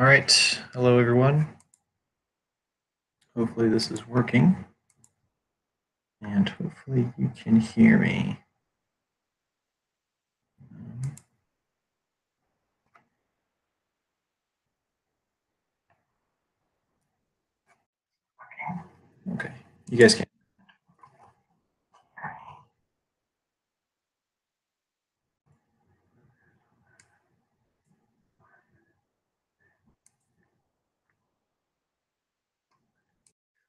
All right, hello everyone. Hopefully this is working and hopefully you can hear me. Okay, you guys can.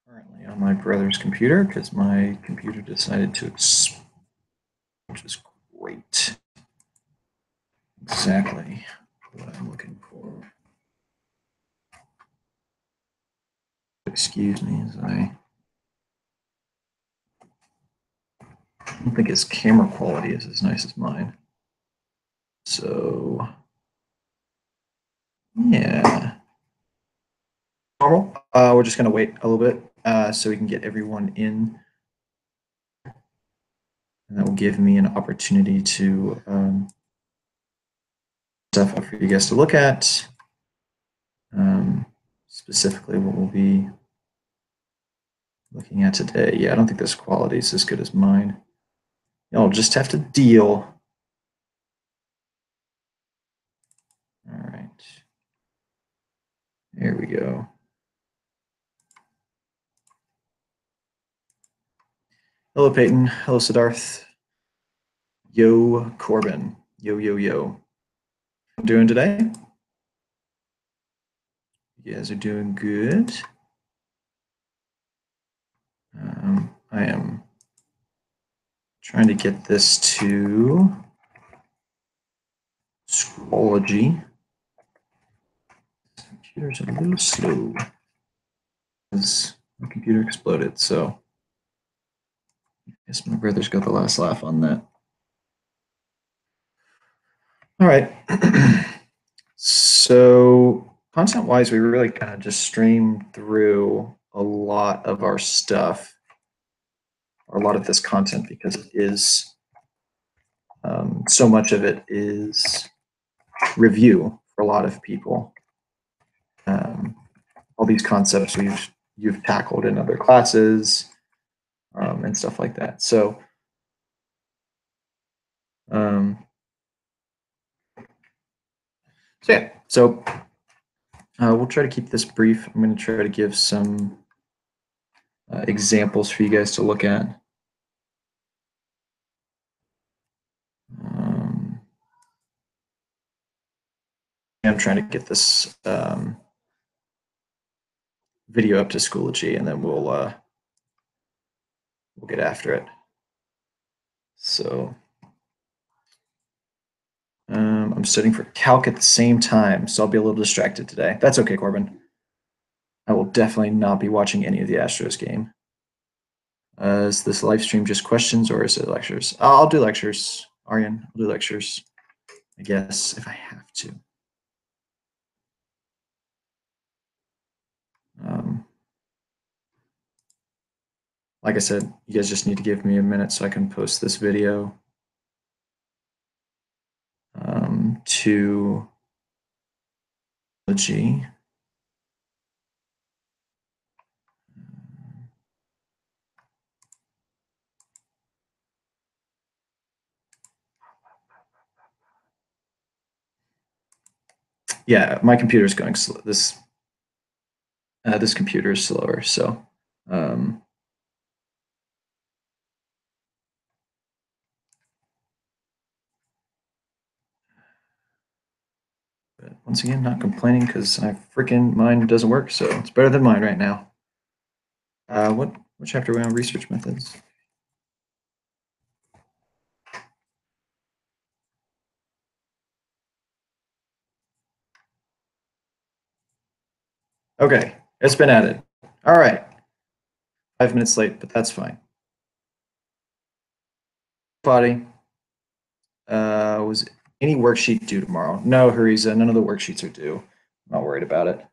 Currently on my brother's computer because my computer decided to explode, which is great. Exactly what I'm looking for. Excuse me as I don't think his camera quality is as nice as mine. So yeah. Normal. We're just gonna wait a little bit so we can get everyone in. And that will give me an opportunity to stuff for you guys to look at. Specifically what we'll be looking at today. Yeah, I don't think this quality is as good as mine. You'll just have to deal. All right. Here we go. Hello, Peyton. Hello, Siddharth. Yo, Corbin. Yo, yo, yo. I'm doing today? You guys are doing good. I am trying to get this to Schoology. This computer's a little slow because my computer exploded, so I guess my brother's got the last laugh on that. All right. So content-wise, we really kind of just streamed through a lot of our stuff, or a lot of this content, because it is so much of it is review for a lot of people. All these concepts you've tackled in other classes and stuff like that. So yeah, so we'll try to keep this brief. I'm going to try to give some examples for you guys to look at. I'm trying to get this video up to Schoology, and then we'll get after it. So I'm studying for calc at the same time, so I'll be a little distracted today. That's okay, Corbin. I will definitely not be watching any of the Astros game. Is this live stream just questions or is it lectures? I'll do lectures, Aryan. I'll do lectures, I guess, if I have to. Like I said, you guys just need to give me a minute so I can post this video to G. Yeah, my computer is going slow. This computer is slower, so but once again, not complaining because mine doesn't work, so it's better than mine right now. What chapter are we on? Research methods. Okay, it's been added. All right. 5 minutes late, but that's fine. Body. Was any worksheet due tomorrow? No, Hariza, none of the worksheets are due. I'm not worried about it.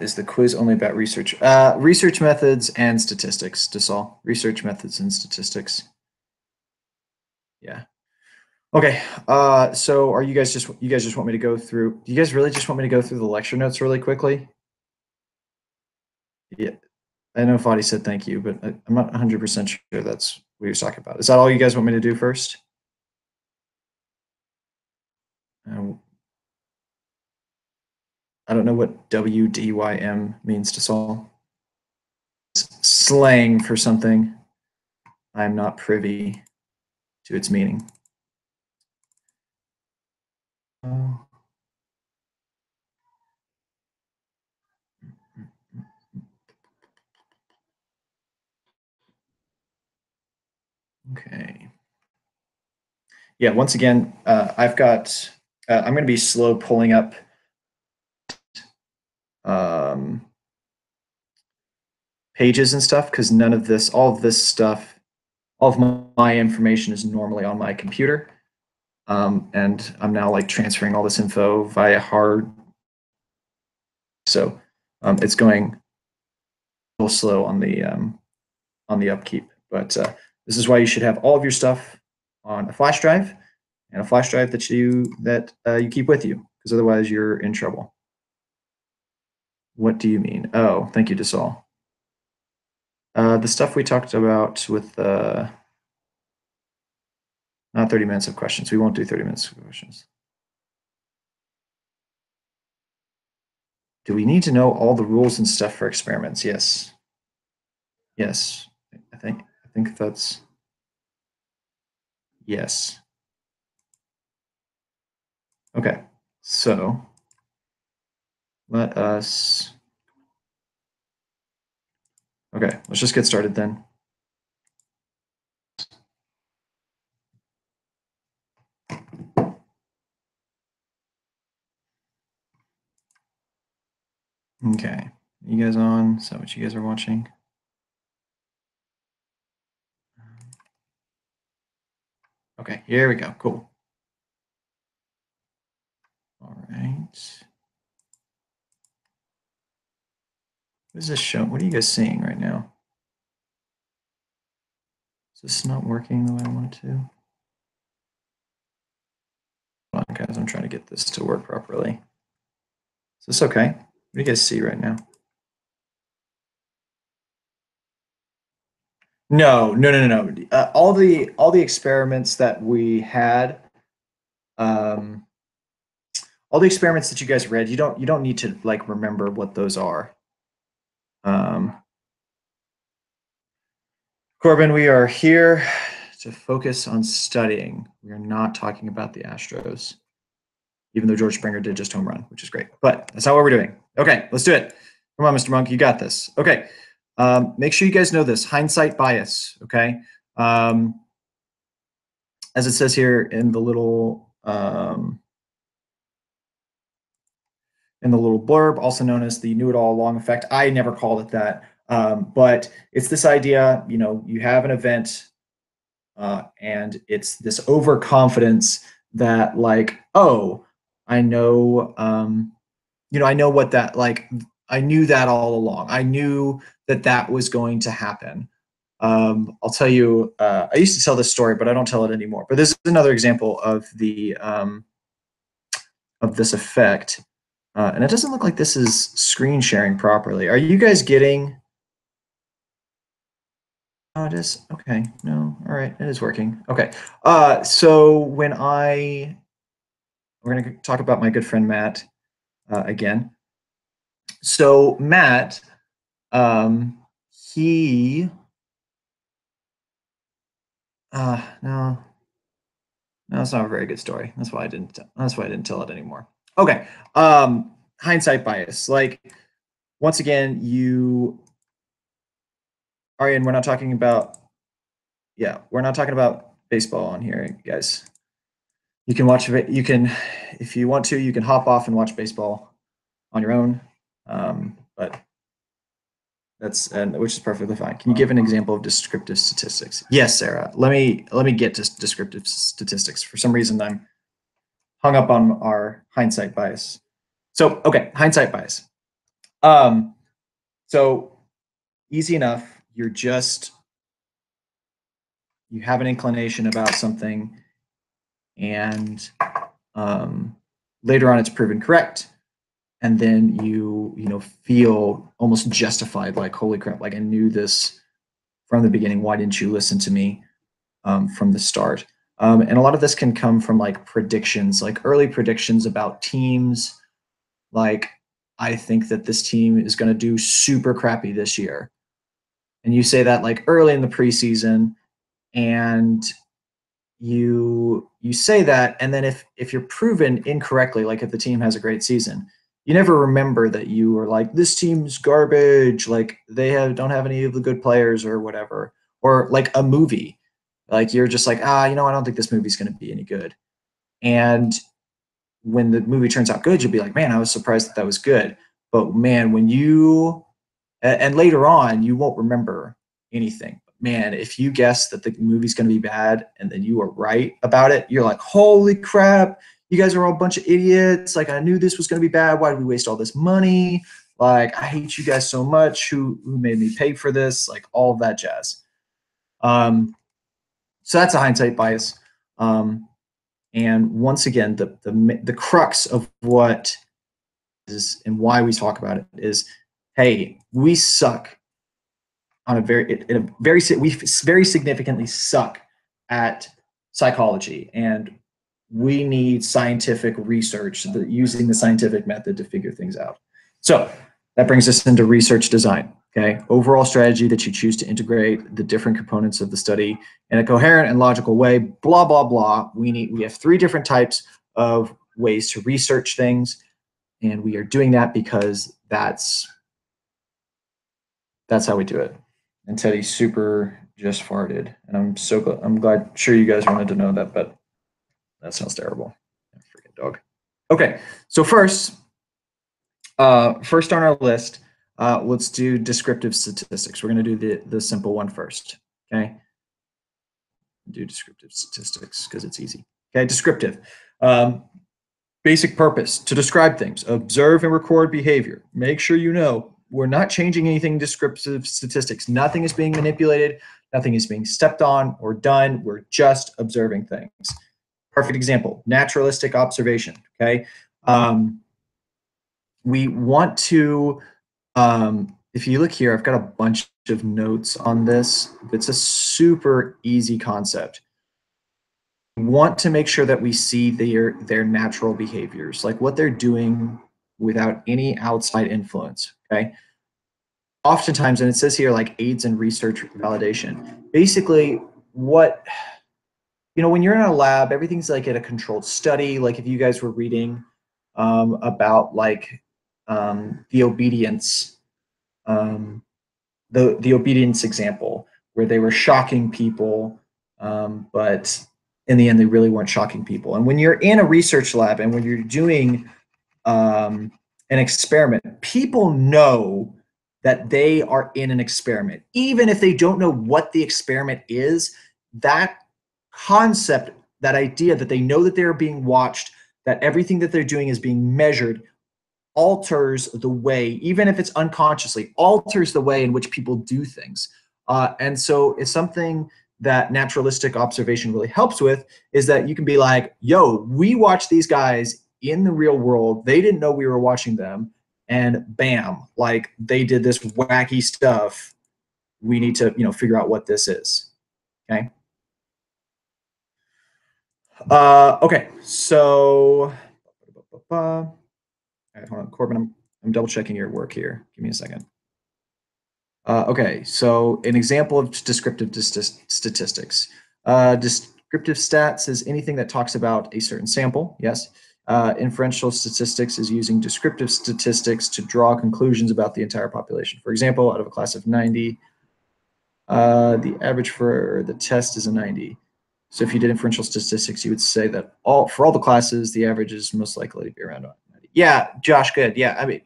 is the quiz only about research? Research methods and statistics, Desal. Research methods and statistics. Yeah. Okay. So are you guys just want me to go through? Do you guys really just want me to go through the lecture notes really quickly? Yeah. I know Fadi said thank you, but I'm not 100% sure that's what he was talking about. Is that all you guys want me to do first? I don't know what WDYM means to Saul. Slang for something. I'm not privy to its meaning. Okay. Yeah, once again, I've got, I'm going to be slow pulling up pages and stuff because none of this, all of this stuff, all of my information is normally on my computer. And I'm now like transferring all this info via hard. So it's going a little slow on the upkeep. But this is why you should have all of your stuff on a flash drive and a flash drive that you keep with you, because otherwise you're in trouble. What do you mean? Oh, thank you, Desal. The stuff we talked about with not 30 minutes of questions. We won't do 30 minutes of questions. Do we need to know all the rules and stuff for experiments? Yes. Yes. I think that's yes. Okay. So let us. Okay, let's just get started then. Okay, you guys on? Is that what you guys are watching? Okay, here we go. Cool. All right. What is this showing? What are you guys seeing right now? Is this not working the way I want it to? Hold on, guys, I'm trying to get this to work properly. Is this okay? What do you guys see right now? No. All the experiments that we had, all the experiments that you guys read, you don't need to like remember what those are. Corbin, we are here to focus on studying. We are not talking about the Astros, even though George Springer did just home run, which is great. But that's not what we're doing. Okay, let's do it. Come on, Mr. Monk, you got this. Okay, make sure you guys know this, hindsight bias, okay? As it says here in the little blurb, also known as the knew-it-all-along effect. I never called it that, but it's this idea, you have an event and it's this overconfidence that like, oh, I know, I know what that, like, I knew that all along. I knew that was going to happen. I'll tell you, I used to tell this story, but I don't tell it anymore. But this is another example of the of this effect. And it doesn't look like this is screen sharing properly. Are you guys getting? Oh, it is. Okay. No. All right. It is working. Okay. So when we're going to talk about my good friend Matt again. So Matt, he, no, it's not a very good story. That's why I didn't tell it anymore. Okay. Hindsight bias. Like, once again, Arian, we're not talking about baseball on here, guys. You can watch it. You can, if you want to, you can hop off and watch baseball on your own. But which is perfectly fine. Can you give an example of descriptive statistics? Yes, Sarah. Let me get to descriptive statistics. For some reason, I'm hung up on our hindsight bias. So, okay, hindsight bias. So easy enough. You have an inclination about something, and later on it's proven correct, and then you feel almost justified, like, holy crap, like I knew this from the beginning. Why didn't you listen to me from the start? And a lot of this can come from like predictions, like early predictions about teams. Like, I think that this team is going to do super crappy this year. And you say that like early in the preseason, and you say that, and then if you're proven incorrectly, like if the team has a great season, you never remember that you were like, this team's garbage, like don't have any of the good players or whatever. Or like a movie, like you're just like, I don't think this movie's going to be any good. And when the movie turns out good, you'll be like, man, I was surprised that was good. But man, when you and later on, you won't remember anything. Man, if you guess that the movie's going to be bad and then you are right about it, you're like, holy crap, you guys are all a bunch of idiots. Like, I knew this was going to be bad. Why did we waste all this money? Like, I hate you guys so much. Who made me pay for this? Like, all of that jazz. So that's a hindsight bias. And once again, the crux of what is and why we talk about it is, hey, we suck on we very significantly suck at psychology, and we need scientific research, using the scientific method to figure things out. So that brings us into research design. Okay, overall strategy that you choose to integrate the different components of the study in a coherent and logical way. Blah blah blah. We have 3 different types of ways to research things, and we are doing that because that's how we do it. And Teddy super just farted, and I'm glad, sure you guys wanted to know that, but that sounds terrible. Freaking dog. Okay, so first on our list, let's do descriptive statistics. We're going to do the simple one first. Okay, do descriptive statistics because it's easy. Okay, descriptive. Basic purpose: to describe things, observe and record behavior. Make sure you know we're not changing anything in descriptive statistics. Nothing is being manipulated. Nothing is being stepped on or done. We're just observing things. Perfect example, naturalistic observation. Okay. We want to, if you look here, I've got a bunch of notes on this. It's a super easy concept. We want to make sure that we see their natural behaviors, like what they're doing without any outside influence. Okay. Oftentimes, and it says here, like, aids in research validation. Basically, when you're in a lab, everything's like at a controlled study. Like if you guys were reading about like the obedience, the obedience example, where they were shocking people, but in the end, they really weren't shocking people. And when you're in a research lab and when you're doing an experiment, people know that they are in an experiment. Even if they don't know what the experiment is, that concept, that idea that they know that they're being watched, that everything that they're doing is being measured, alters the way, even if it's unconsciously, alters the way in which people do things. And so it's something that naturalistic observation really helps with, is that you can be like, yo, we watch these guys in the real world. They didn't know we were watching them. And bam, like they did this wacky stuff. We need to, figure out what this is. Okay. Okay. So, all right, hold on, Corbin. I'm double checking your work here. Give me a second. Okay, so an example of descriptive statistics. Descriptive stats is anything that talks about a certain sample, yes. Inferential statistics is using descriptive statistics to draw conclusions about the entire population. For example, out of a class of 90, the average for the test is a 90. So if you did inferential statistics, you would say that for all the classes, the average is most likely to be around 90. Yeah, Josh, good. Yeah, I mean,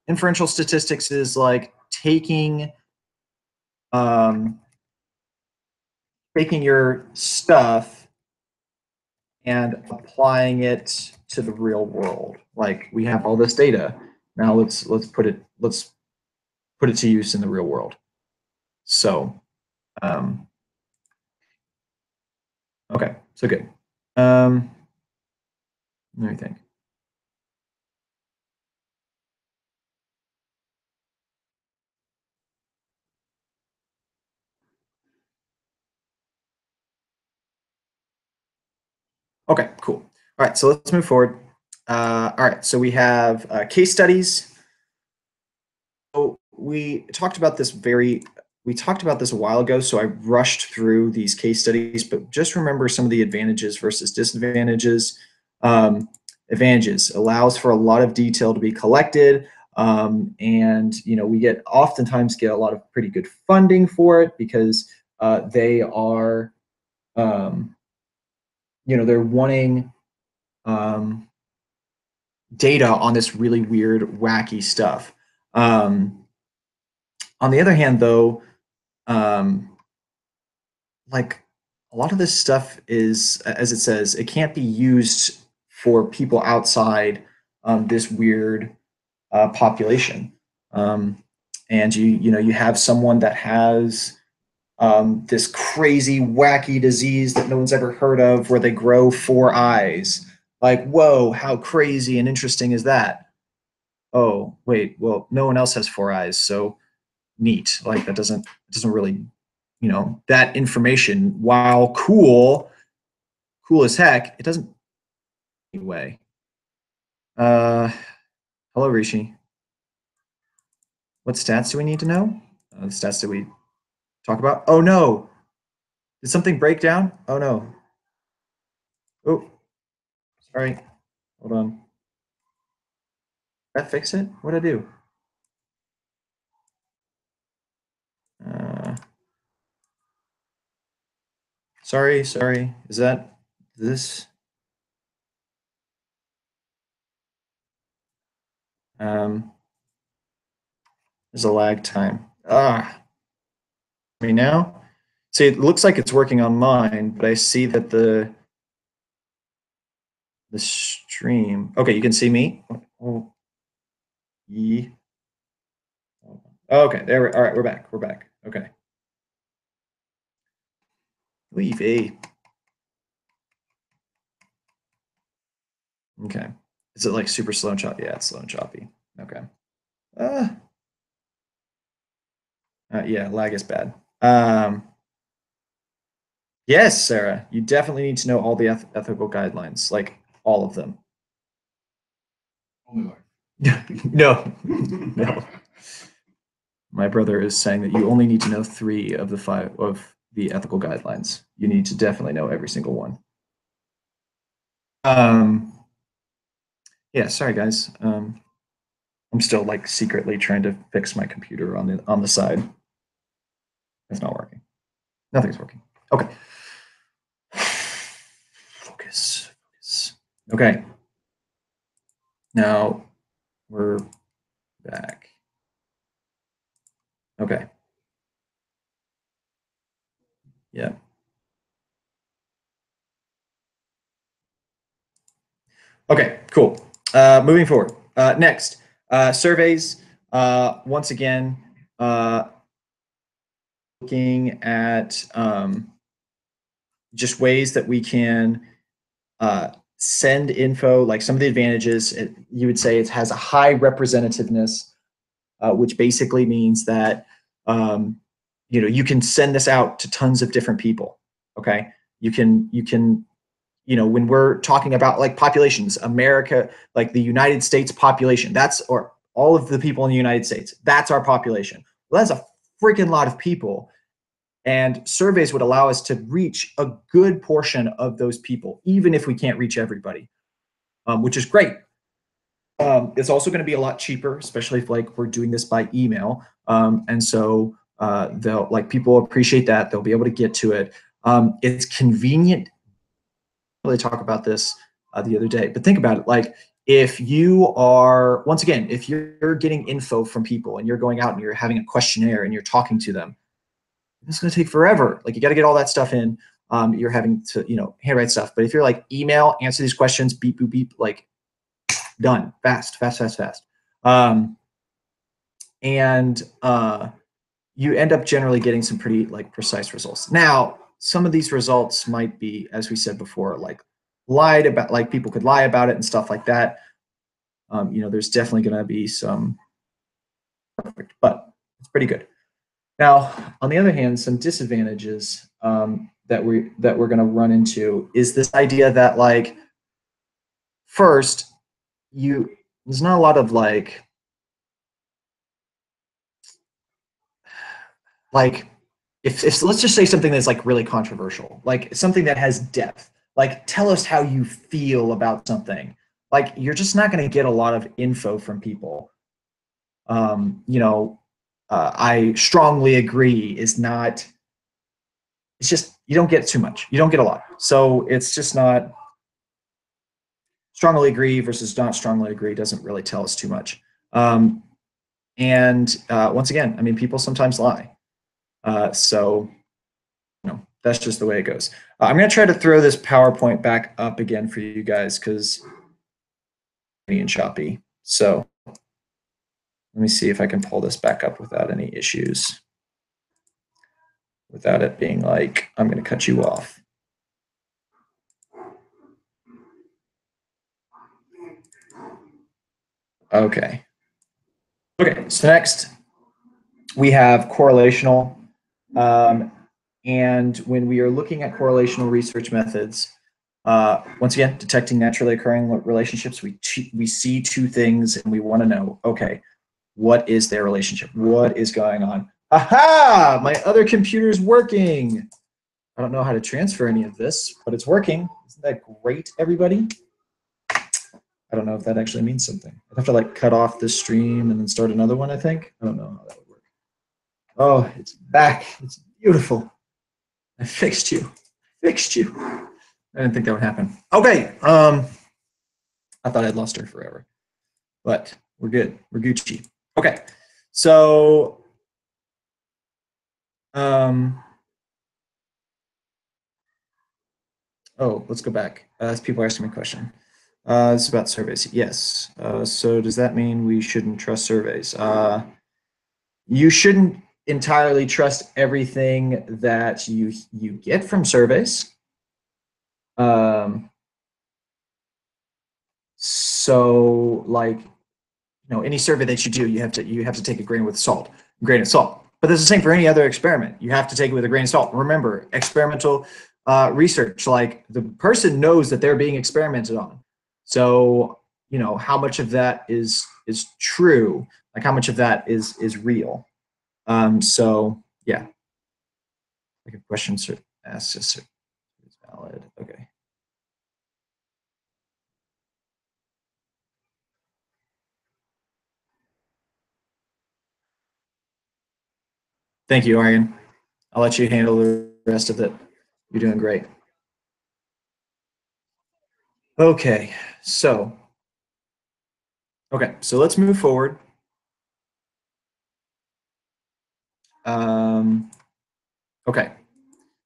inferential statistics is like taking your stuff and applying it to the real world. Like we have all this data, Now let's put it to use in the real world. So, okay, so good. Let me think. Okay, cool. All right, so let's move forward. All right, so we have case studies. So we talked about this a while ago, so I rushed through these case studies, but just remember some of the advantages versus disadvantages. Advantages allows for a lot of detail to be collected, and we oftentimes get a lot of pretty good funding for it because they are, they're wanting data on this really weird, wacky stuff. On the other hand, though, like a lot of this stuff is, as it says, it can't be used for people outside this weird population. And you have someone that has this crazy, wacky disease that no one's ever heard of, where they grow 4 eyes. Like, whoa, how crazy and interesting is that? Oh, wait, well, no one else has 4 eyes, so neat. Like that doesn't really, that information, while cool as heck, it doesn't anyway. Hello, Rishi. What stats do we need to know? The stats that we talk about. Oh no, did something break down? Oh no. Oh, sorry. Hold on. Did that fix it? What'd I do? Sorry. Is that this? There's a lag time. Me now? See, it looks like it's working on mine, but I see that the stream. Okay, you can see me. Oh, yeah. Okay, there. All right, we're back. Okay. Leave a. Okay. Is it like super slow and choppy? Yeah, it's slow and choppy. Okay. Yeah, lag is bad. Yes, Sarah, you definitely need to know all the ethical guidelines, like all of them. Only like. No. My brother is saying that you only need to know 3 of the 5 of the ethical guidelines. You need to definitely know every single one. Yeah, sorry guys. I'm still like secretly trying to fix my computer on the side. It's not working. Nothing's working. Okay. Focus. Okay. Now we're back. Okay. Yeah. Okay, cool. Moving forward. Next, surveys. Once again, looking at just ways that we can send info, like some of the advantages. You would say it has a high representativeness, which basically means that you can send this out to tons of different people. Okay, you can when we're talking about like populations, America, like the United States population, or all of the people in the United States, that's our population. Well, that's a freaking lot of people. And surveys would allow us to reach a good portion of those people, even if we can't reach everybody, which is great. It's also going to be a lot cheaper, especially if like we're doing this by email. And so people appreciate that. They'll be able to get to it. It's convenient. Really talk about this the other day, but think about it. Like if you are, once again, if you're getting info from people and you're going out and you're having a questionnaire and you're talking to them, it's going to take forever. Like you got to get all that stuff in. You're having to, handwrite stuff. But if you're like email, answer these questions, beep, boop, beep, like done, fast. And you end up generally getting some pretty like precise results. Now, some of these results might be, as we said before, like lied about, like people could lie about it and stuff like that. There's definitely going to be some perfect, but it's pretty good. Now, on the other hand, some disadvantages that we're going to run into is this idea that like first there's not a lot of like if let's just say something that's like really controversial, like something that has depth, like tell us how you feel about something. Like you're just not going to get a lot of info from people. I strongly agree is not. It's just you don't get too much. You don't get a lot. So it's just not strongly agree versus not strongly agree doesn't really tell us too much. And once again, I mean, people sometimes lie. So that's just the way it goes. I'm going to try to throw this PowerPoint back up again for you guys because and choppy. So let me see if I can pull this back up without any issues, without it being like, I'm going to cut you off. Okay. Okay, so next we have correlational. And when we are looking at correlational research methods, once again, detecting naturally occurring relationships, we see two things and we want to know, okay, what is their relationship? What is going on? Aha! My other computer is working. I don't know how to transfer any of this, but it's working. Isn't that great, everybody? I don't know if that actually means something. I'd have to like cut off this stream and then start another one, I think. I don't know how that would work. Oh, it's back. It's beautiful. I fixed you. Fixed you. I didn't think that would happen. Okay. I thought I'd lost her forever, but we're good. We're Gucci. Okay. So, let's go back. People are asking me a question. This is about surveys. Yes. So does that mean we shouldn't trust surveys? You shouldn't entirely trust everything that you get from surveys. So like, any survey that you do, you have to take a grain of salt. But that's the same for any other experiment. You have to take it with a grain of salt. Remember, experimental research, like the person knows that they're being experimented on. So, how much of that is true? Like how much of that is real? So yeah, like a question asked is valid. Okay. Thank you, Arian. I'll let you handle the rest of it. You're doing great. Okay, so let's move forward. Okay,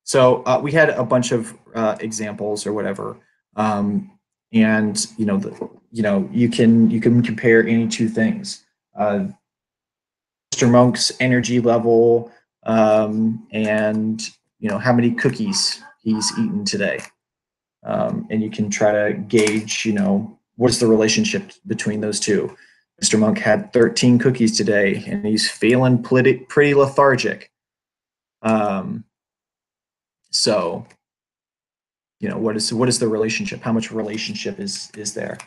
so we had a bunch of examples or whatever, and you can compare any two things. Mr. Monk's energy level, and how many cookies he's eaten today, and you can try to gauge what is the relationship between those two. Mr. Monk had 13 cookies today, and he's feeling pretty lethargic. So, what is the relationship? How much relationship is there?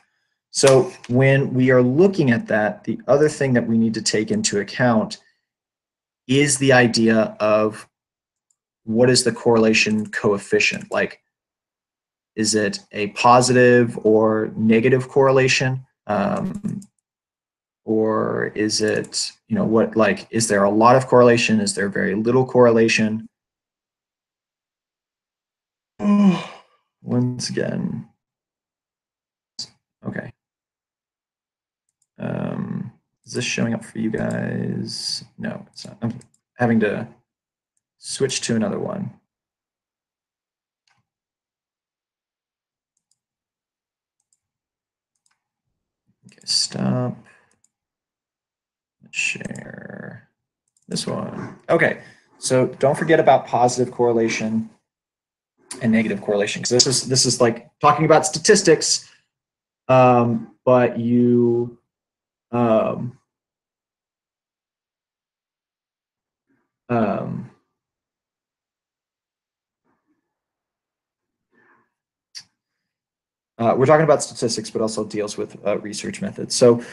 So when we are looking at that, the other thing that we need to take into account is the idea of what is the correlation coefficient? Like, is it a positive or negative correlation? Or is it, is there a lot of correlation? Is there very little correlation? Once again, okay. Is this showing up for you guys? No, it's not. I'm having to switch to another one. Okay, stop. share this one. Okay, so don't forget about positive correlation and negative correlation, because this is like talking about statistics, but you we're talking about statistics, but also deals with research methods. So,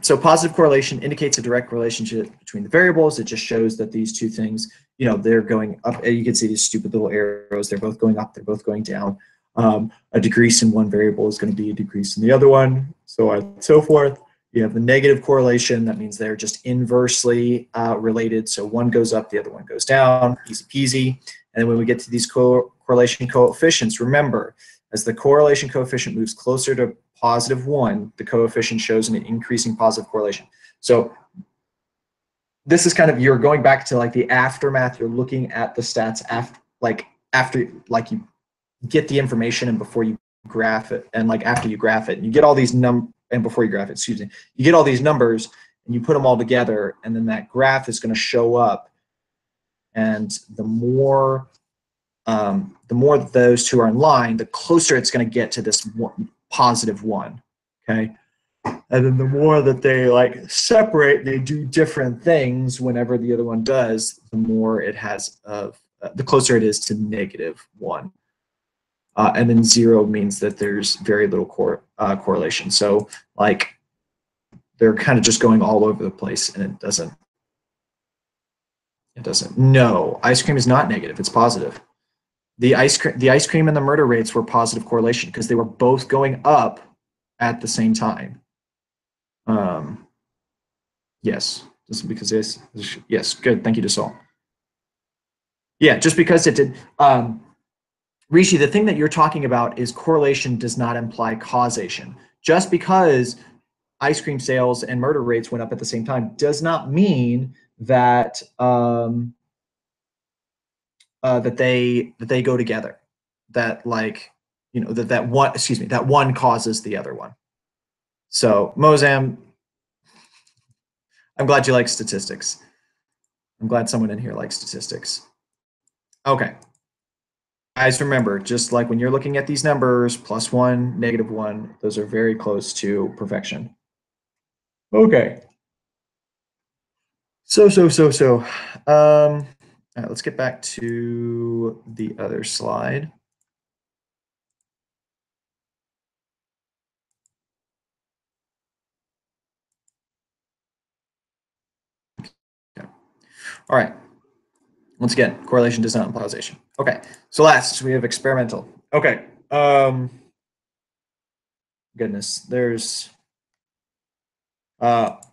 so positive correlation indicates a direct relationship between the variables. It just shows that these two things, you know, they're going up. You can see these stupid little arrows. They're both going up. They're both going down. A decrease in one variable is going to be a decrease in the other one, so on and so forth. You have the negative correlation. That means they're just inversely related. So one goes up, the other one goes down. Easy peasy. And then when we get to these correlation coefficients, remember, as the correlation coefficient moves closer to +1, the coefficient shows an increasing positive correlation. So this is kind of, you're going back to like the aftermath. You're looking at the stats after you get the information and before you graph it, and like after you graph it, you get all these and before you graph it, excuse me, you get all these numbers and you put them all together, and then that graph is going to show up. And the more those two are in line, the closer it's going to get to this +1. Okay, and then the more that they like separate, they do different things whenever the other one does, the more it has of the closer it is to -1. And then 0 means that there's very little correlation. So like they're kind of just going all over the place, and it doesn't. No, ice cream is not negative. It's positive. The ice cream and the murder rates were positive correlation because they were both going up at the same time. Yes, just because yes, good. Thank you, Dassault. Yeah, just because it did. Rishi, the thing that you're talking about is correlation does not imply causation. Just because ice cream sales and murder rates went up at the same time does not mean that that they go together. That like, you know, that one causes the other one. So Mozam, I'm glad you like statistics. I'm glad someone in here likes statistics. Okay. Guys, remember, just like when you're looking at these numbers, +1, -1, those are very close to perfection. Okay. So. All right, let's get back to the other slide. Okay. All right. Once again, correlation does not imply causation. Okay. So last, we have experimental. Okay. Goodness, there's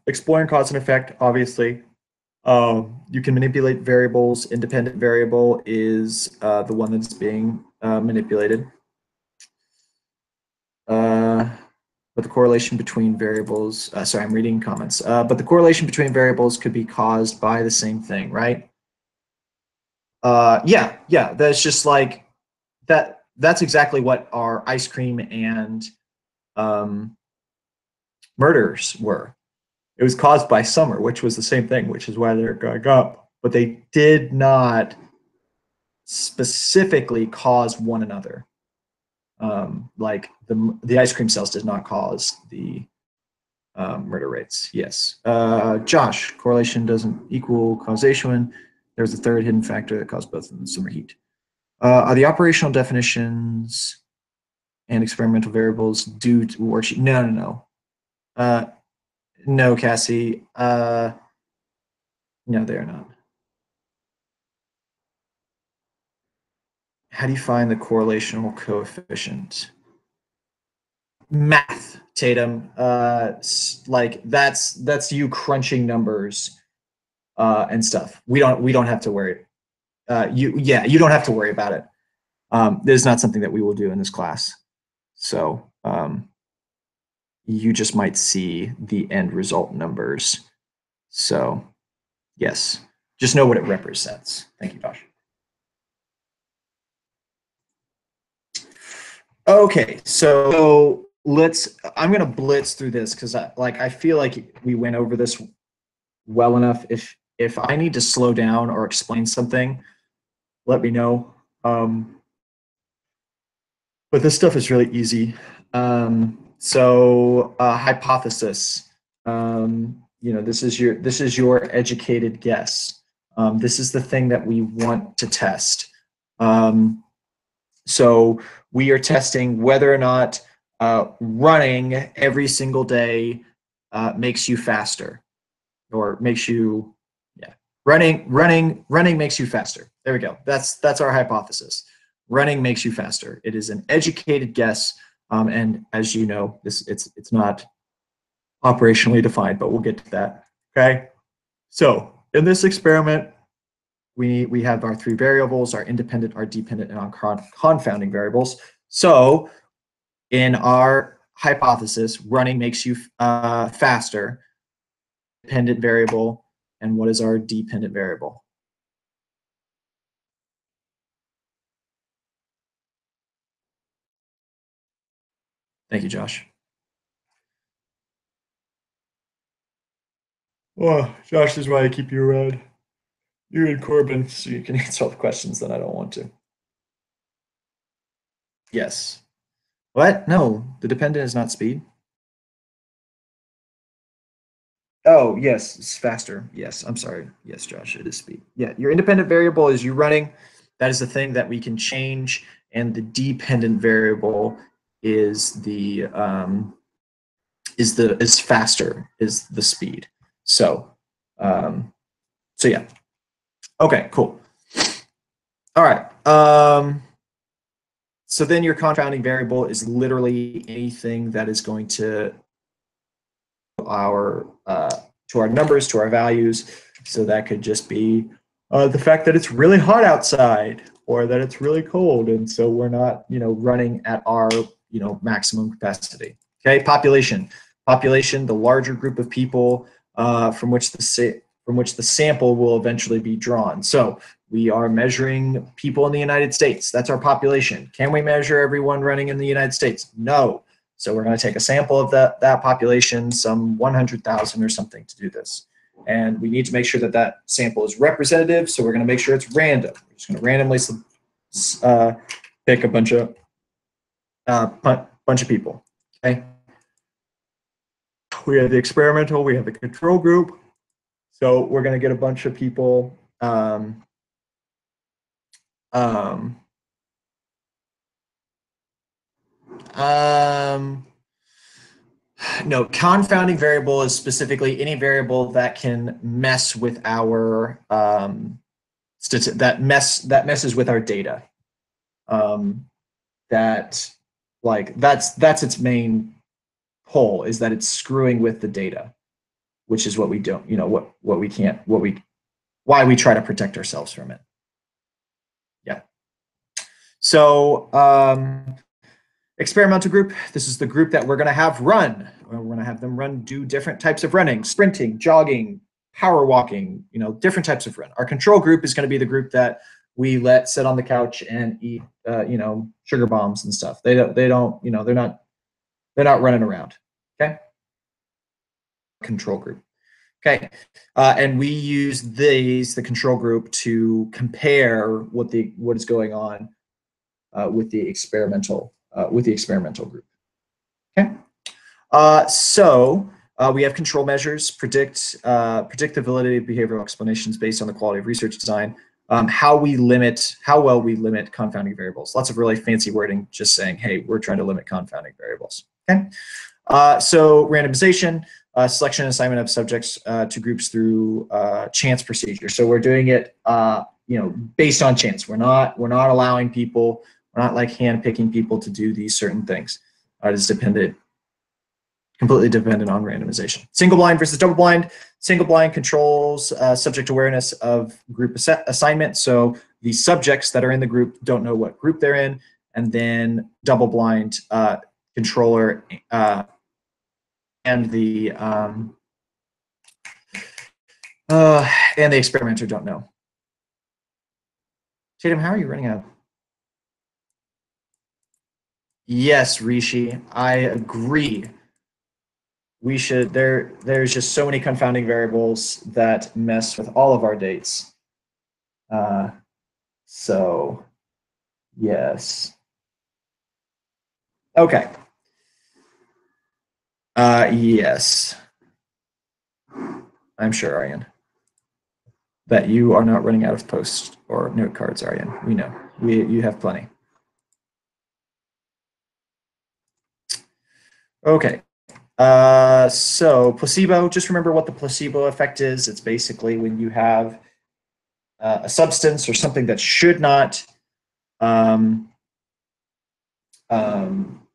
exploring cause and effect, obviously. You can manipulate variables. Independent variable is the one that's being manipulated. But the correlation between variables, sorry, I'm reading comments. But the correlation between variables could be caused by the same thing, right? Yeah, that's just like that. That's exactly what our ice cream and murders were. It was caused by summer, which was the same thing, which is why they're going up. But they did not specifically cause one another. Like the ice cream sales did not cause the murder rates. Yes. Josh, correlation doesn't equal causation. There's a third hidden factor that caused both of them, summer heat. Are the operational definitions and experimental variables due to worksheet? No. No, Cassie. No, they're not. How do you find the correlational coefficient? Math, Tatum. Like that's you crunching numbers and stuff. We don't have to worry. You don't have to worry about it. This is not something that we will do in this class. So you just might see the end result numbers. So yes, just know what it represents. Thank you, Josh. Okay, so I'm gonna blitz through this because I feel like we went over this well enough. If I need to slow down or explain something, let me know. But this stuff is really easy. So hypothesis. This is your educated guess. This is the thing that we want to test. So we are testing whether or not running every single day makes you faster, or makes you, yeah, running makes you faster. There we go. That's our hypothesis. Running makes you faster. It is an educated guess, and as you know, it's not operationally defined, but we'll get to that. Okay. So in this experiment, we have our three variables: our independent, our dependent, and our confounding variables. So in our hypothesis, running makes you faster. Dependent variable, and what is our dependent variable? Thank you, Josh. Oh, Josh is why I keep you around. You and Corbin, so you can answer all the questions that I don't want to. Yes. What? No, the dependent is not speed. Oh, yes, it's faster. Yes, I'm sorry. Yes, Josh, it is speed. Yeah, your independent variable is you running. That is the thing that we can change, and the dependent variable is is faster, is the speed. So, so yeah. Okay, cool. All right. So then your confounding variable is literally anything that is going to our numbers, to our values. So that could just be the fact that it's really hot outside, or that it's really cold, and so we're not, running at our, maximum capacity. Okay, population, the larger group of people from which the sample will eventually be drawn. So we are measuring people in the United States. That's our population. Can we measure everyone running in the United States? No. So we're going to take a sample of that population, some 100,000 or something, to do this. And we need to make sure that that sample is representative. So we're going to make sure it's random. We're just going to randomly pick a bunch of people. Okay. We have the experimental. We have the control group. So we're going to get a bunch of people. No, confounding variable is specifically any variable that can mess with our that messes with our data. That's its main hole, is that it's screwing with the data, which is what we don't, why we try to protect ourselves from it. Yeah. So experimental group, this is the group that we're going to have run. We're going to have them do different types of running: sprinting, jogging, power walking, different types of run. Our control group is going to be the group that we let sit on the couch and eat, sugar bombs and stuff. They don't, they're not running around. Okay. Control group. Okay. And we use the control group, to compare what is going on with the experimental group. Okay. So we have control measures: predict the validity of behavioral explanations based on the quality of research design. How well we limit confounding variables. Lots of really fancy wording, just saying, hey, we're trying to limit confounding variables. Okay. So randomization, selection and assignment of subjects to groups through chance procedure. So we're doing it, based on chance. We're not allowing people. We're not like hand-picking people to do these certain things. It is completely dependent on randomization. Single blind versus double blind. Single blind controls subject awareness of group assignment. So the subjects that are in the group don't know what group they're in. And then double blind controller and the experimenter don't know. Tatum, how are you running out? Yes, Rishi, I agree. there's just so many confounding variables that mess with all of our dates. So yes. Okay. Yes. I'm sure, Aryan, that you are not running out of post or note cards, Aryan. We know. You have plenty. Okay. So placebo, just remember what the placebo effect is. It's basically when you have a substance or something that should not, as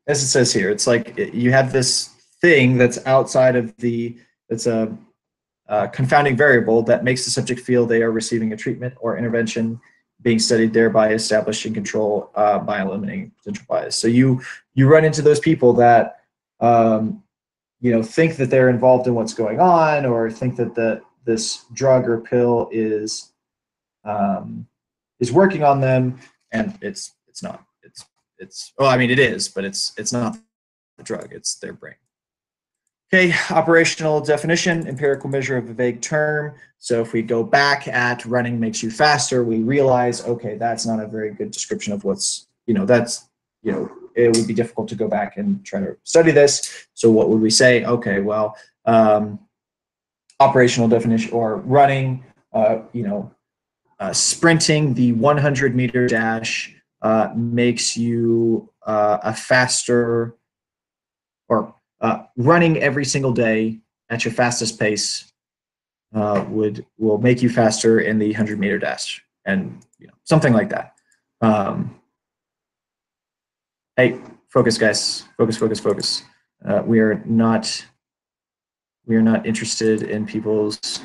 it says here, it's like you have this thing that's outside of that's a confounding variable that makes the subject feel they are receiving a treatment or intervention being studied, thereby establishing control by eliminating potential bias. So you run into those people that think that they're involved in what's going on, or think that this drug or pill is working on them, and it's not. Well, I mean, it is, but it's not the drug, it's their brain. Okay, operational definition, empirical measure of a vague term. So if we go back at running makes you faster, we realize, okay, that's not a very good description of what's, it would be difficult to go back and try to study this. So what would we say? Okay, well, operational definition, or running, sprinting the 100-meter dash makes you a faster, or running every single day at your fastest pace will make you faster in the 100-meter dash, and something like that. Hey, focus, guys. Focus. We are not interested in people's.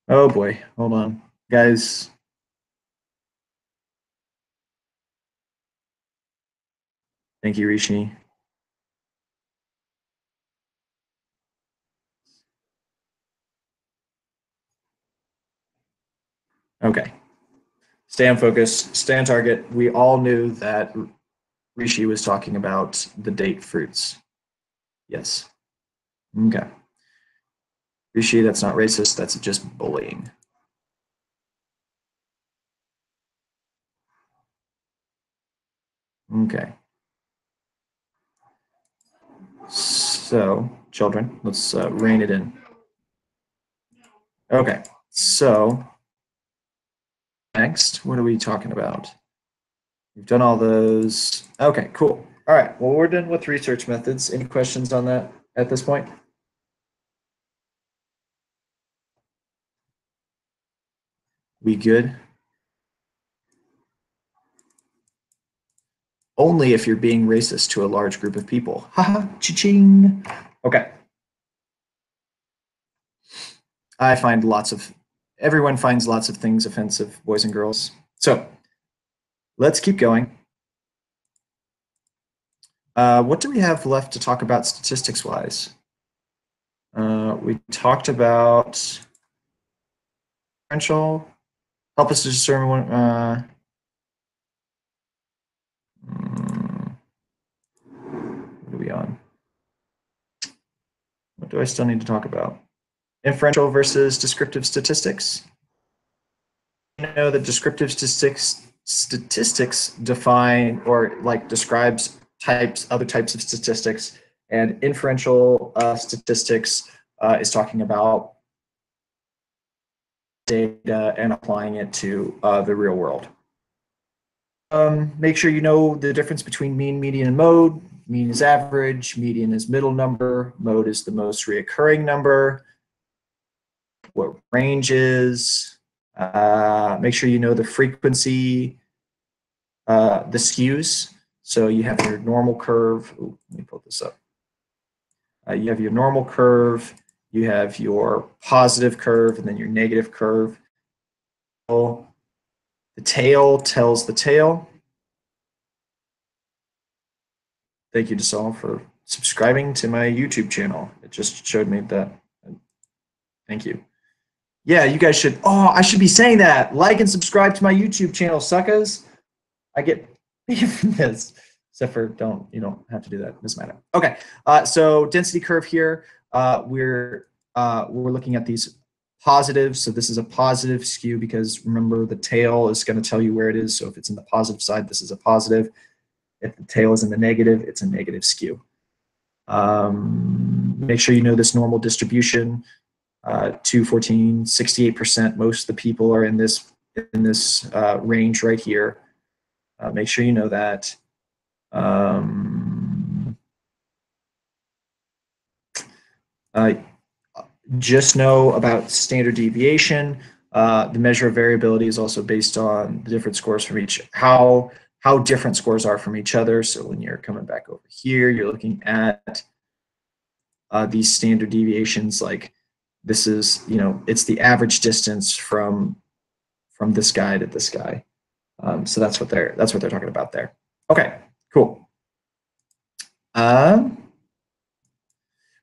Oh boy, hold on, guys. Thank you, Rishi. Okay. Stay on focus, stay on target. We all knew that Rishi was talking about the date fruits. Yes. Okay. Rishi, that's not racist, that's just bullying. Okay. So, children, let's rein it in. Okay, so next, what are we talking about? We've done all those. Okay, cool. All right, well, we're done with research methods. Any questions on that at this point? We good? Only if you're being racist to a large group of people. Haha, cha-ching. Okay. Everyone finds lots of things offensive, boys and girls. So let's keep going. What do we have left to talk about statistics-wise? We talked about differential. Help us to determine what are we on? What do I still need to talk about? Inferential versus descriptive statistics. You know that descriptive statistics define, or describes other types of statistics, and inferential statistics is talking about data and applying it to the real world. Make sure you know the difference between mean, median, and mode. Mean is average, median is middle number, mode is the most reoccurring number. What range is. Make sure you know the frequency, the skews. So you have your normal curve. Ooh, let me pull this up. You have your normal curve, you have your positive curve, and then your negative curve. The tail tells the tail. Thank you to Saul for subscribing to my YouTube channel. It just showed me that. Thank you. Yeah, you guys should. Oh, I should be saying that. Like and subscribe to my YouTube channel, suckers. I get paid for this. except for you don't have to do that. It doesn't matter. Okay, so density curve here, we're looking at these positives. So this is a positive skew because remember the tail is going to tell you where it is. So if it's in the positive side, this is a positive. If the tail is in the negative, it's a negative skew. Make sure you know this normal distribution. 2, 14, 68%. Most of the people are in this range right here. Make sure you know that. Just know about standard deviation. The measure of variability is also based on the different scores from how different scores are from each other. So when you're coming back over here, you're looking at these standard deviations. Like this is, it's the average distance from this guy to this guy. So that's what they're talking about there. Okay, cool.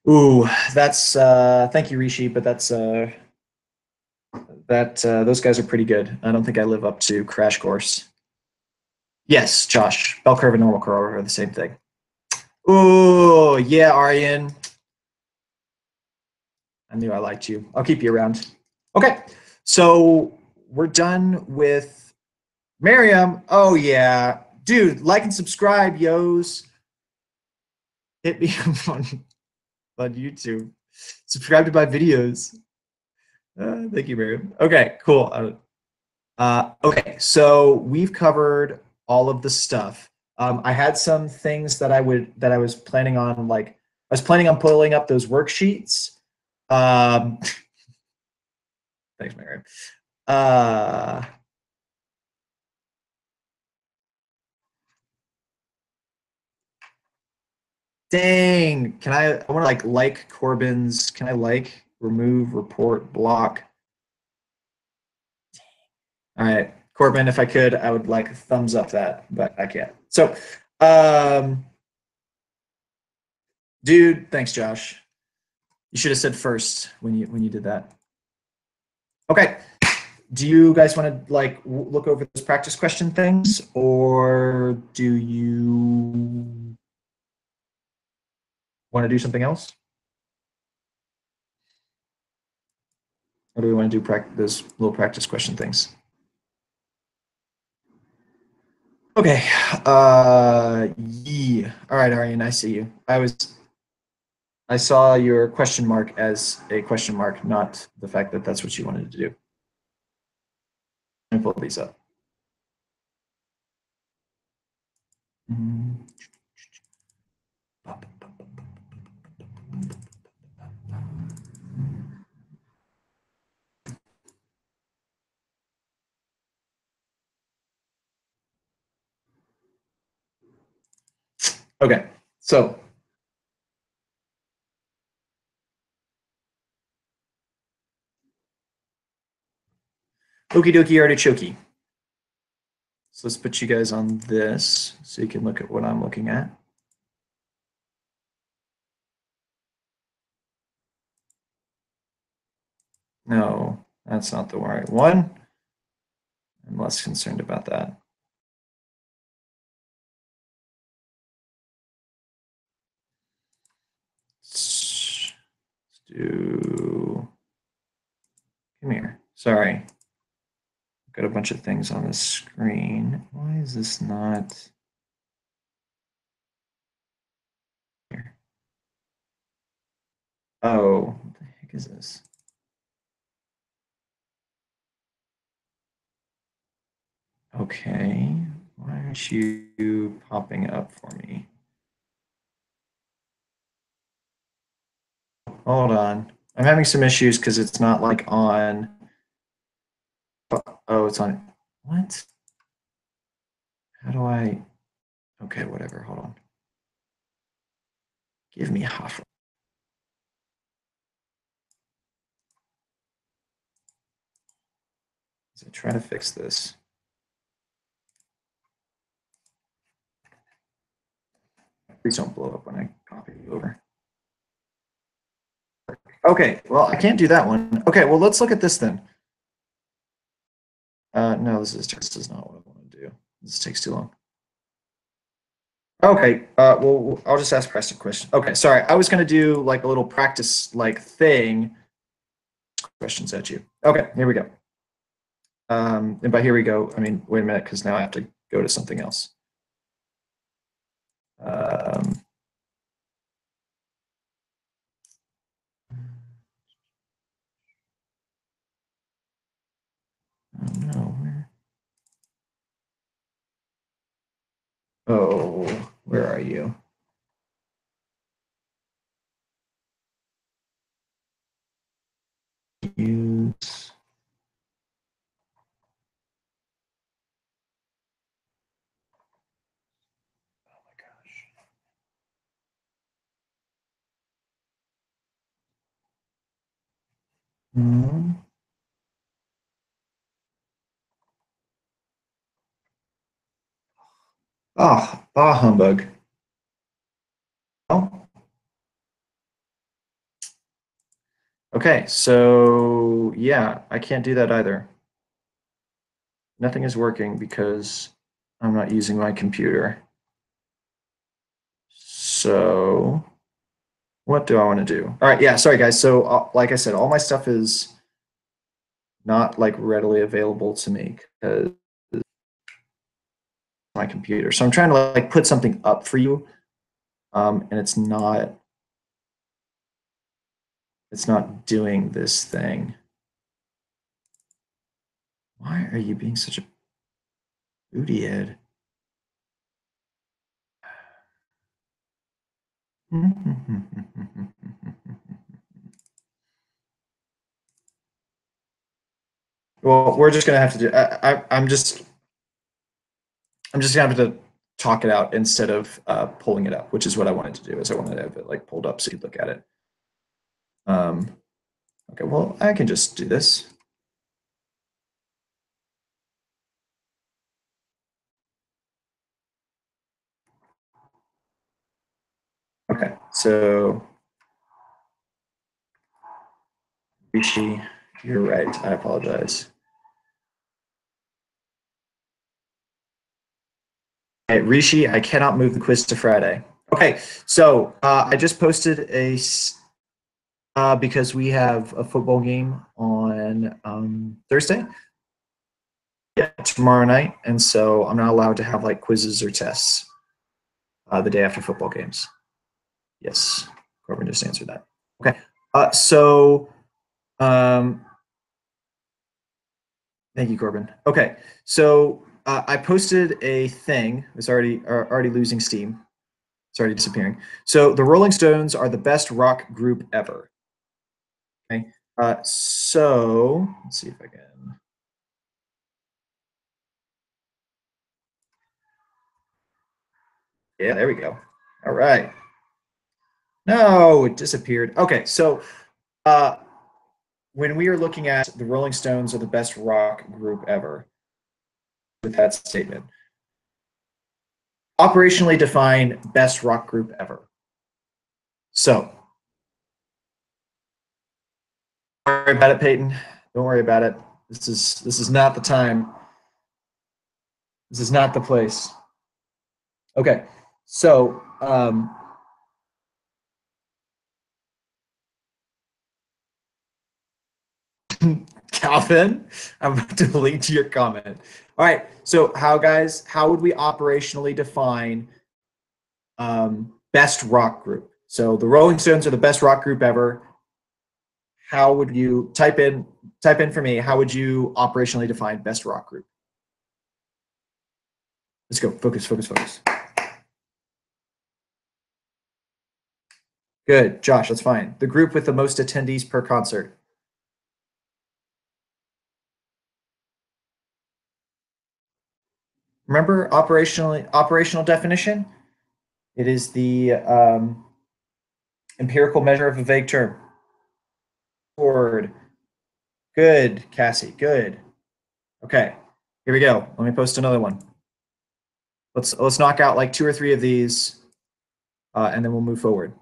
Ooh, that's thank you, Rishi, but that's those guys are pretty good. I don't think I live up to Crash Course. Yes, Josh, bell curve and normal curve are the same thing. Ooh, yeah, Aryan. I knew I liked you. I'll keep you around. Okay, so we're done with Miriam. Oh yeah, dude, like and subscribe, yos. Hit me on YouTube. Subscribe to my videos. Thank you, Miriam. Okay, cool. Okay, so we've covered all of the stuff. I had some things that I was planning on, like I was planning on pulling up those worksheets. Thanks, Miriam. Dang, I want to like Corbin's, can I remove, report, block? All right, Corbin, if I could, I would like thumbs up that, but I can't. So, dude, thanks, Josh. You should have said first when you did that. Okay. Do you guys want to look over those practice question things, or do you want to do something else? Or do we want to do those little practice question things? Okay. Yeah. All right, Arian, I see you. I saw your question mark as a question mark, not the fact that that's what you wanted to do. Let me pull these up. Okay, so okie dokie artichoke. So let's put you guys on this so you can look at what I'm looking at. No, that's not the right one. I'm less concerned about that. Let's do, come here. Sorry. I've got a bunch of things on the screen. Why is this not here? Oh, what the heck is this? Okay, why aren't you popping up for me? Hold on. I'm having some issues because it's not like on. Oh, it's on. What? How do I? Okay, whatever. Hold on. Give me half. So try to fix this. Please don't blow up when I copy you over. Okay, well, I can't do that one. Okay, well, let's look at this then. No, this is not what I want to do. This takes too long. Okay, well, I'll just ask Preston a question. Okay, sorry, I was gonna do like a little practice like thing. Questions at you. Okay, here we go. And by here we go, I mean, wait a minute, because now I have to go to something else. Um, oh no, where are you? Use. Oh my gosh. Ah, humbug. Oh, okay, so yeah, I can't do that either. Nothing is working because I'm not using my computer. So what do I want to do? All right, yeah, sorry guys. So like I said, all my stuff is not like readily available to me because my computer. So I'm trying to like put something up for you, and it's not doing this thing. Why are you being such a booty head? Well, we're just gonna have to do. I'm just gonna have to talk it out instead of pulling it up, which is what I wanted to do. Is I wanted to have it like pulled up so you look at it. Okay, well, I can just do this. Okay, so Rishi, you're right. I apologize. Hey, Rishi, I cannot move the quiz to Friday. Okay, so I just posted because we have a football game on Thursday, yeah, tomorrow night, and so I'm not allowed to have like quizzes or tests the day after football games. Yes, Corbin just answered that. Okay, so thank you, Corbin. Okay, so I posted a thing. It's already losing steam. It's already disappearing. So the Rolling Stones are the best rock group ever. Okay. So let's see if I can. Yeah, there we go. All right. No, it disappeared. Okay, so uh, when we are looking at the Rolling Stones are the best rock group ever, with that statement, operationally define best rock group ever. So don't worry about it, Peyton. Don't worry about it. This is not the time. This is not the place. Okay, so Calvin, I'm about to link to your comment. All right, so how would we operationally define best rock group? So the Rolling Stones are the best rock group ever. How would you type in for me? How would you operationally define best rock group? Let's go. Focus, focus, focus. Good, Josh. That's fine. The group with the most attendees per concert. Remember operational definition? It is the empirical measure of a vague term. Word. Good, Cassie. Good. Okay. Here we go. Let me post another one. Let's knock out like 2 or 3 of these, and then we'll move forward.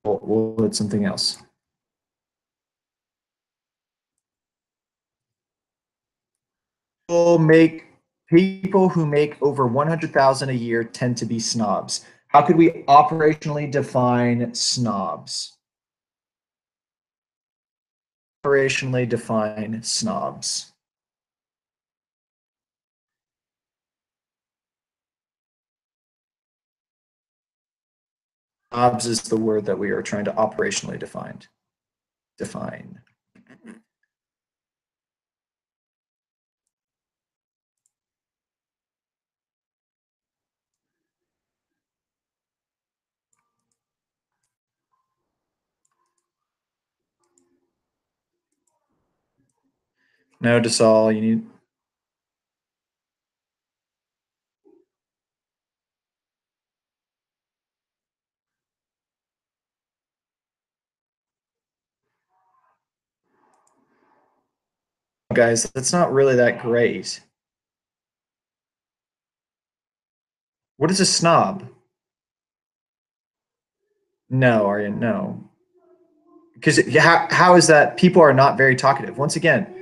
We'll hit something else. We'll make People who make over 100,000 a year tend to be snobs. How could we operationally define snobs? Operationally define snobs. Snobs is the word that we are trying to operationally define. Notice all you need. Guys, that's not really that great. What is a snob? No, Aryan, no. Because how is that people are not very talkative? Once again,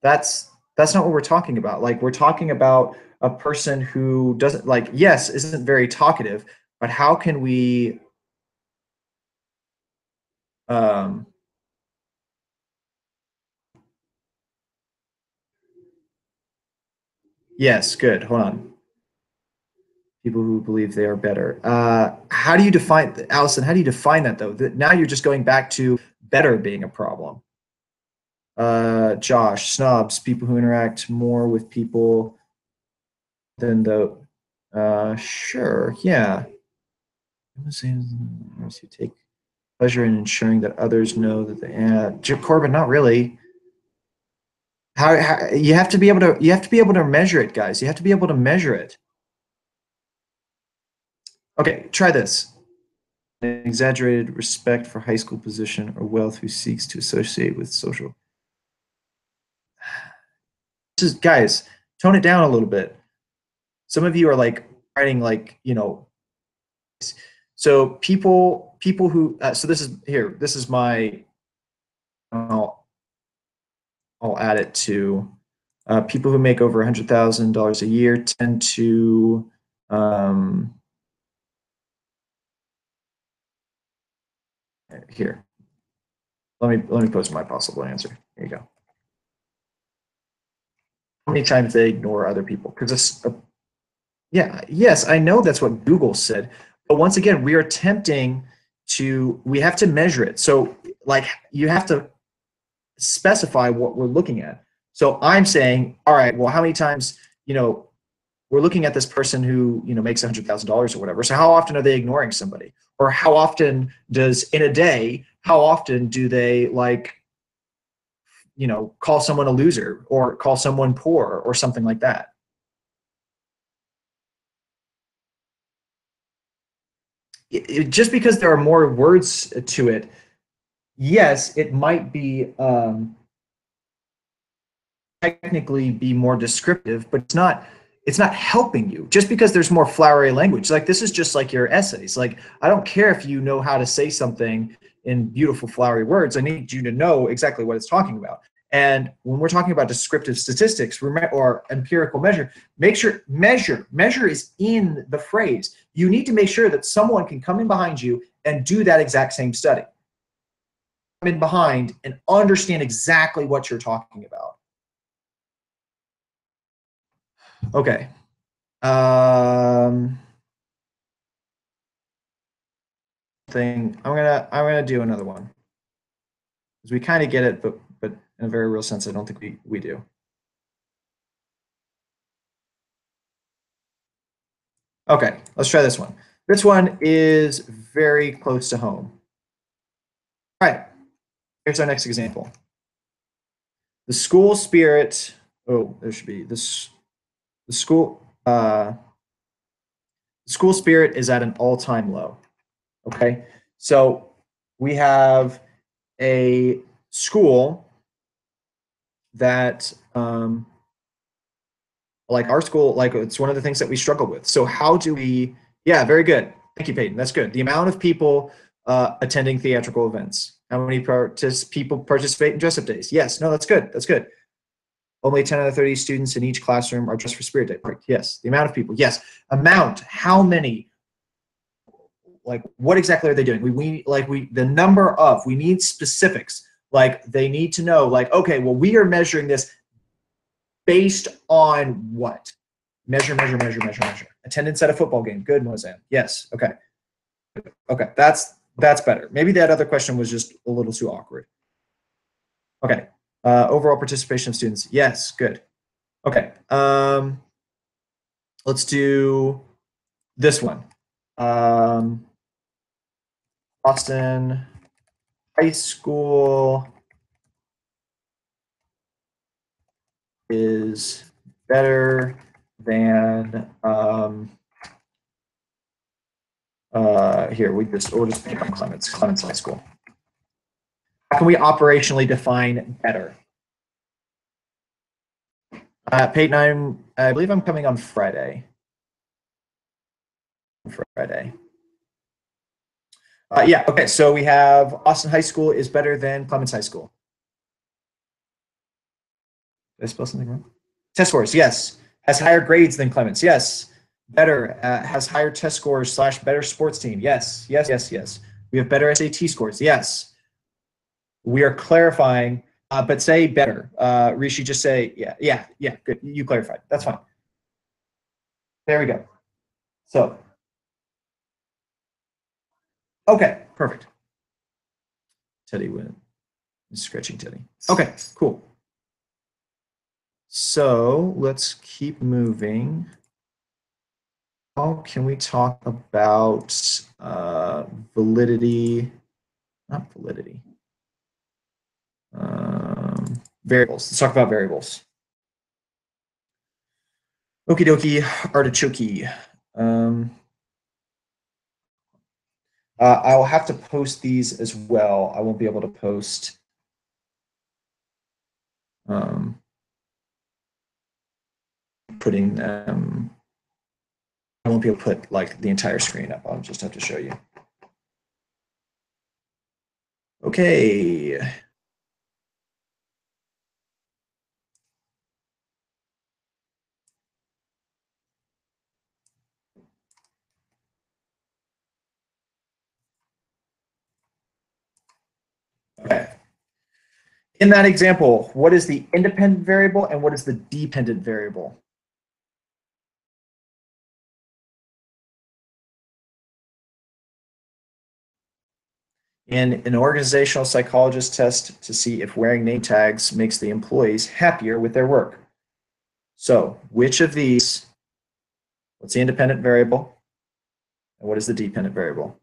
that's not what we're talking about. Like we're talking about a person who doesn't like yes, isn't very talkative, but how can we um yes, good. Hold on. People who believe they are better. How do you define Allison, how do you define that though? Now you're just going back to better being a problem. Josh, snobs, people who interact more with people than the sure, yeah. You take pleasure in ensuring that others know that they Corbin, not really. How you have to be able to measure it, guys. You have to be able to measure it. Okay, try this. An exaggerated respect for high school position or wealth who seeks to associate with social. This is guys, tone it down a little bit. Some of you are like writing like, so people who so this is here, this is my I'll add it to people who make over $100,000 a year tend to here. Let me post my possible answer. Here you go. How many times they ignore other people? Because this, yeah, yes, I know that's what Google said, but once again, we are attempting to. We have to measure it. So, like, you have to specify what we're looking at. So I'm saying, all right, well, how many times, we're looking at this person who, makes $100,000 or whatever. So how often are they ignoring somebody? Or how often does, in a day, how often do they call someone a loser or call someone poor or something like that? Just because there are more words to it, yes, it might be technically be more descriptive, but it's not helping you just because there's more flowery language. Like this is just like your essays. Like I don't care if you know how to say something in beautiful flowery words. I need you to know exactly what it's talking about. And when we're talking about descriptive statistics or empirical measure, make sure measure is in the phrase. You need to make sure that someone can come in behind you and do that exact same study. Come in behind and understand exactly what you're talking about. Okay. I'm gonna do another one because we kind of get it, but in a very real sense, I don't think we do. Okay, let's try this one. This one is very close to home. All right, here's our next example. The school spirit. Oh, there should be this. The school spirit is at an all-time low. Okay, so we have a school that like our school, like it's one of the things that we struggle with. So how do we, yeah, very good. Thank you, Peyton. That's good. The amount of people attending theatrical events. How many people participate in dress-up days? Yes, no, that's good. That's good. Only 10 out of 30 students in each classroom are dressed for Spirit Day. Right. Yes. The amount of people. Yes. Amount. How many? Like, what exactly are they doing? The number of. We need specifics. Like, they need to know, like, okay, well, we are measuring this based on what? Measure. Attendance at a football game. Good, Mozan. Yes. Okay. Okay. That's better. Maybe that other question was just a little too awkward. Okay. Overall participation of students. Yes. Good. Okay. Let's do this one. Boston High School is better than here. We'll just pick on Clements High School. How can we operationally define better? Peyton, I believe I'm coming on Friday. Yeah, okay, so we have Austin High School is better than Clements High School. Did I spell something wrong? Test scores, yes. Has higher grades than Clements, yes. Better, has higher test scores / better sports team, yes. We have better SAT scores, yes. We are clarifying, but say better. Rishi, just say, yeah, good. You clarified. That's fine. There we go. So, okay, perfect. Teddy went scratching Teddy. Okay, cool. So let's keep moving. How can we talk about validity? Not validity. Variables. Let's talk about variables. Okie dokie, artichoke. I'll have to post these as well. I won't be able to post putting them. I won't be able to put like the entire screen up. I'll just have to show you. Okay. Okay. In that example, what is the independent variable and what is the dependent variable? In an organizational psychologist test to see if wearing name tags makes the employees happier with their work. So which of these, what's the independent variable and what is the dependent variable?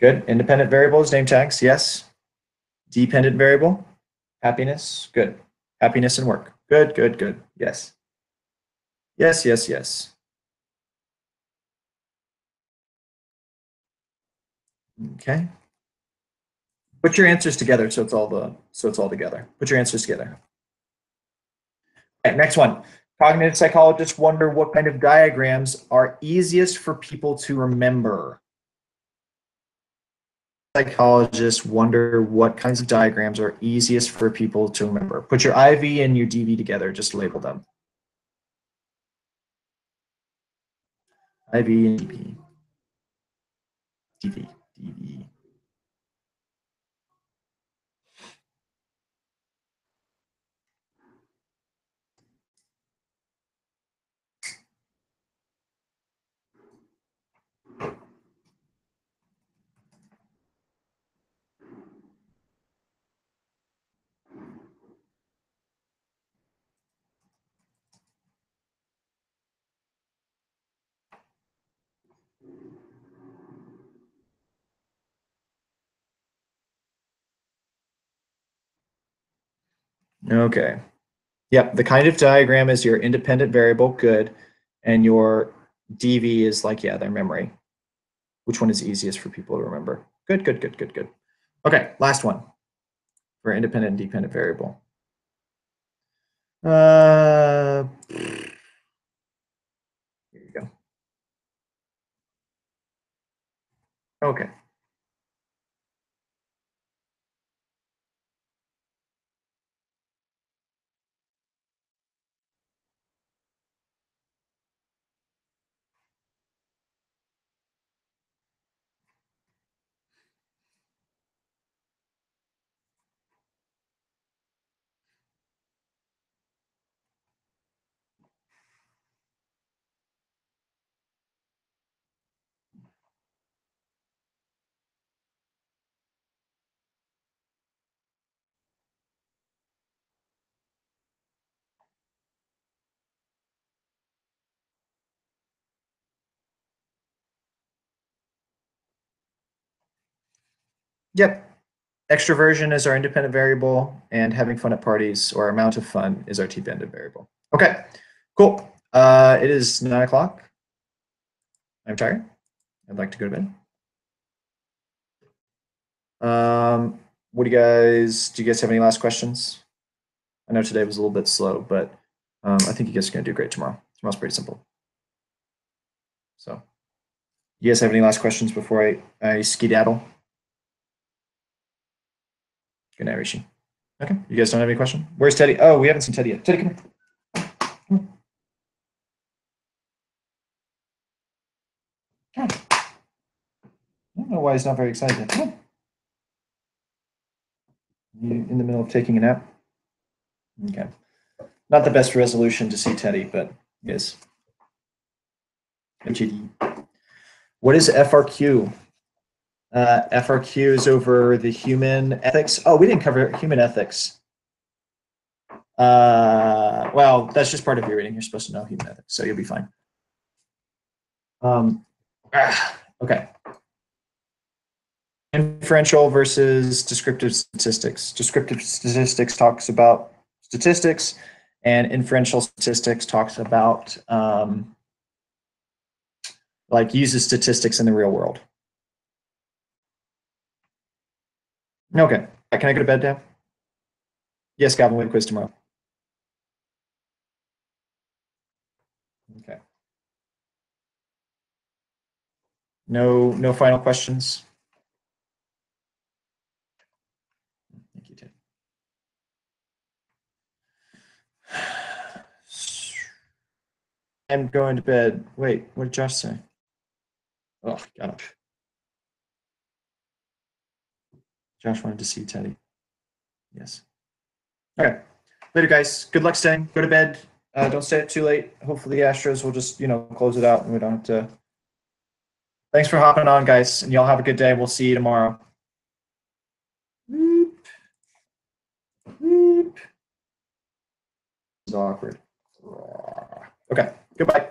Good. Independent variable is name tags. Yes. Dependent variable, happiness. Good. Happiness and work. Good. Yes. Yes. Okay. Put your answers together so it's all together. Put your answers together. Okay, next one. Cognitive psychologists wonder what kind of diagrams are easiest for people to remember. Psychologists wonder what kinds of diagrams are easiest for people to remember. Put your IV and your DV together, just label them. IV and DV. DV. Okay. Yep, the kind of diagram is your independent variable, good, and your DV is like, yeah, their memory. Which one is easiest for people to remember? Good. Okay, last one for independent and dependent variable. Here you go. Okay. Yep. Extroversion is our independent variable, and having fun at parties, or amount of fun, is our dependent variable. Okay, cool. It is 9 o'clock. I'm tired. I'd like to go to bed. Do you guys have any last questions? I know today was a little bit slow, but I think you guys are going to do great tomorrow. Tomorrow's pretty simple. So, you guys have any last questions before I skedaddle? Good night, Rishi. Okay, you guys don't have any question? Where's Teddy? Oh, we haven't seen Teddy yet. Teddy, come here. Come on. I don't know why he's not very excited. Come on. You in the middle of taking a nap? Okay. Not the best resolution to see Teddy, but yes. What is FRQ? FRQ is over the human ethics. Oh, we didn't cover human ethics. Well, that's just part of your reading. You're supposed to know human ethics, so you'll be fine. Okay. Inferential versus descriptive statistics. Descriptive statistics talks about statistics, and inferential statistics talks about like uses statistics in the real world. Okay. Can I go to bed now? Yes, Gavin, we have a quiz tomorrow. Okay. No final questions? Thank you, Tim. I'm going to bed. Wait, what did Josh say? Oh, got up. Josh wanted to see Teddy. Yes. Okay. Later, guys. Good luck staying. Go to bed. Don't stay up too late. Hopefully the Astros will just, close it out and we don't have to. Thanks for hopping on, guys. And y'all have a good day. We'll see you tomorrow. This is awkward. Okay. Goodbye.